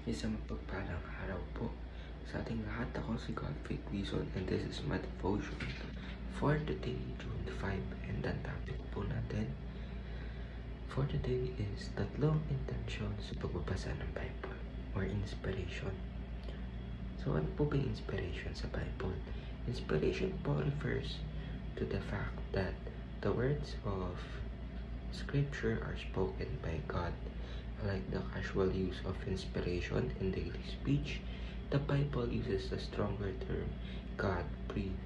Isang mapagpalang araw po sa ating lahat. Ako si Godfrey Quizon and this is my devotion for today, June 5. And ang topic po natin for today is tatlong intensyon sa pagbabasa ng Bible or inspiration. So ano po ba yung inspiration sa Bible? Inspiration po refers to the fact that the words of Scripture are spoken by God. Like the casual use of inspiration in daily speech, the Bible uses the stronger term, God-breathed.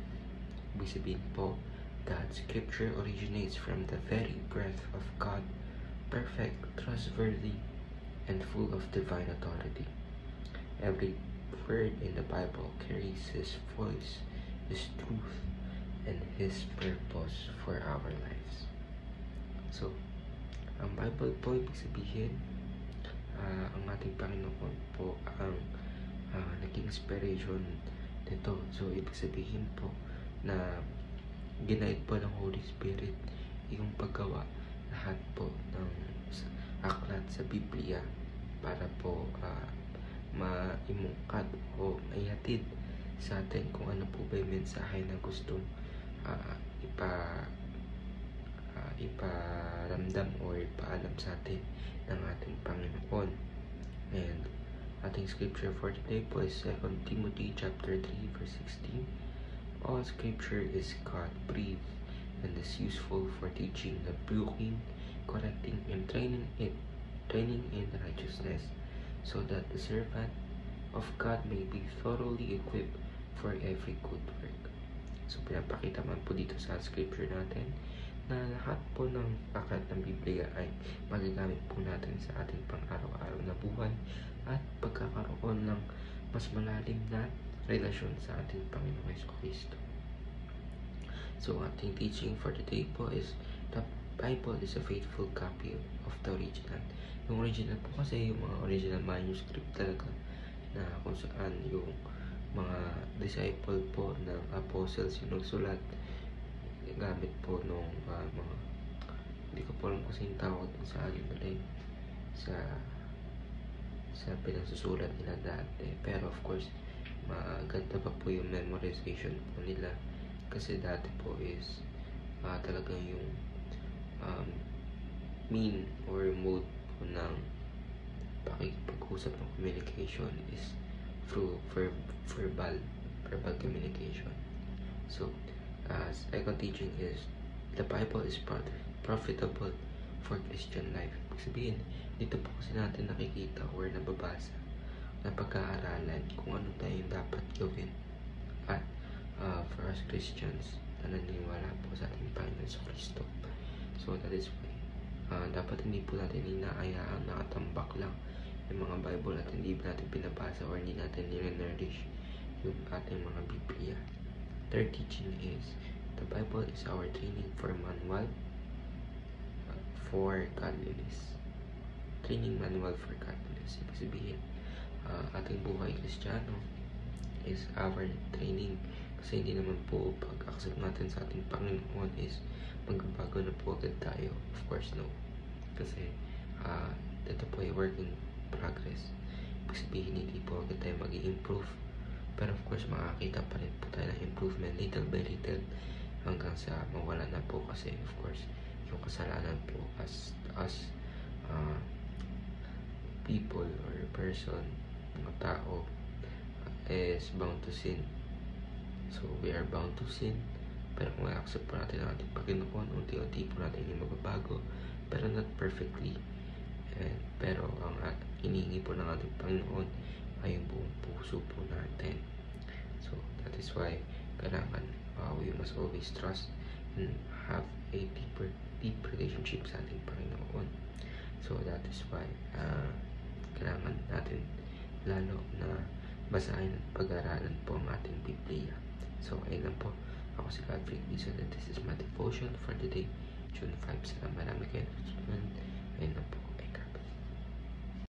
Ibig sabihin po, God's scripture originates from the very breath of God, perfect, trustworthy, and full of divine authority. Every word in the Bible carries His voice, His truth, and His purpose for our lives. So, ang Bible po, ibig sabihin, ang ating Panginoon po ang naging inspiration nito. So, ibig sabihin po na ginaid po ng Holy Spirit yung paggawa lahat po ng aklat sa Biblia para po maimungkat o maihatid sa atin kung ano po ba yung mensahe na gustong iparamdam o ipaalam sa atin ng ating Panginoon. And ating scripture for today po is 2 Timothy chapter 3 verse 16. All scripture is God-breathed and is useful for teaching, rebuking, correcting, and training in righteousness, so that the servant of God may be thoroughly equipped for every good work. So pinapakita man po dito sa scripture natin na lahat po ng aklat ng Biblia ay magagamit po natin sa ating pang-araw-araw na buhay at pagkakaroon ng mas malalim na relasyon sa ating Panginoong Jesucristo. So ating teaching for today po is the Bible is a faithful copy of the original. Yung original po kasi yung mga original manuscript talaga na kung saan yung mga disciple po ng apostles yung nagsulat gamit po nung mga hindi ko po alam kasi yung tawag sa sa pinasusulat nila dati, pero of course maganda pa po yung memorization po nila kasi dati po is talagang yung mean or mode po ng pakikipag-usap ng communication is through verbal communication. So second teaching is the Bible is profitable for Christian life. Ibig sabihin, dito po kasi natin nakikita or nababasa na pag-aaralan kung ano tayong dapat gawin. At for us Christians na naniniwala po sa ating Panginoon sa Kristo. So that is why dapat hindi po natin inaayaan nakatambak lang yung mga Bible at hindi natin pinabasa or hindi natin nire-nourish yung ating mga Biblia. Third teaching is the Bible is our training for manual for godliness. Training manual for godliness. Ibig sabihin, ating buhay Kristiyano is our training. Kasi hindi naman po pag-accept natin sa ating Panginoon is magbabago na po agad tayo. Of course, no. Kasi ito po ay working progress. Ibig sabihin, hindi po agad tayo mag-i-improve. Pero of course, makakita pa rin po tayo ng improvement little by little hanggang sa mawala na po kasi of course, yung kasalanan po as people or person, mga tao, is bound to sin. So, we are bound to sin. Pero kung i-accept po natin ang ating Panginoon, unti-unti po natin yung mababago. Pero not perfectly. Pero ang hinihingi po ng ating Panginoon ay yung buong puso po natin. So, that is why kailangan we must always trust and have a deep relationship sa ating Panginoon. So, that is why kailangan natin lalo na basahin at pag-aralan po ang ating Biblia. So, ayun lang po. Ako si Godfrey Quizon and this is my devotion for today, June 5. Salamat marami kayo. Ayun lang po.